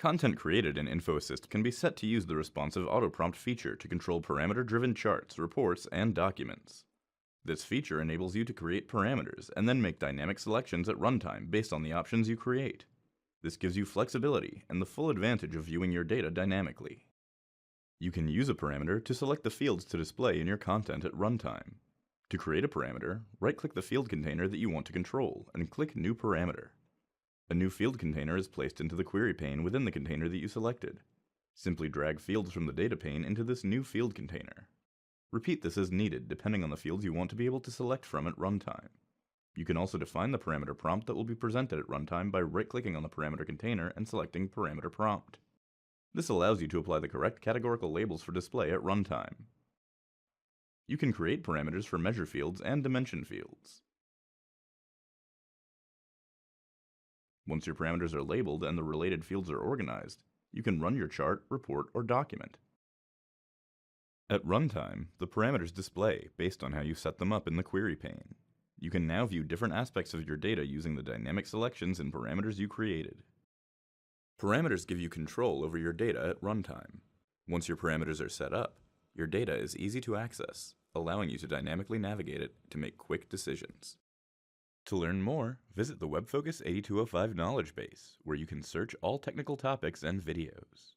Content created in InfoAssist can be set to use the responsive autoprompt feature to control parameter-driven charts, reports, and documents. This feature enables you to create parameters and then make dynamic selections at runtime based on the options you create. This gives you flexibility and the full advantage of viewing your data dynamically. You can use a parameter to select the fields to display in your content at runtime. To create a parameter, right-click the field container that you want to control and click New Parameter. A new field container is placed into the query pane within the container that you selected. Simply drag fields from the data pane into this new field container. Repeat this as needed depending on the fields you want to be able to select from at runtime. You can also define the parameter prompt that will be presented at runtime by right-clicking on the parameter container and selecting Parameter Prompt. This allows you to apply the correct categorical labels for display at runtime. You can create parameters for measure fields and dimension fields. Once your parameters are labeled and the related fields are organized, you can run your chart, report, or document. At runtime, the parameters display based on how you set them up in the query pane. You can now view different aspects of your data using the dynamic selections and parameters you created. Parameters give you control over your data at runtime. Once your parameters are set up, your data is easy to access, allowing you to dynamically navigate it to make quick decisions. To learn more, visit the WebFocus 8205 knowledge base, where you can search all technical topics and videos.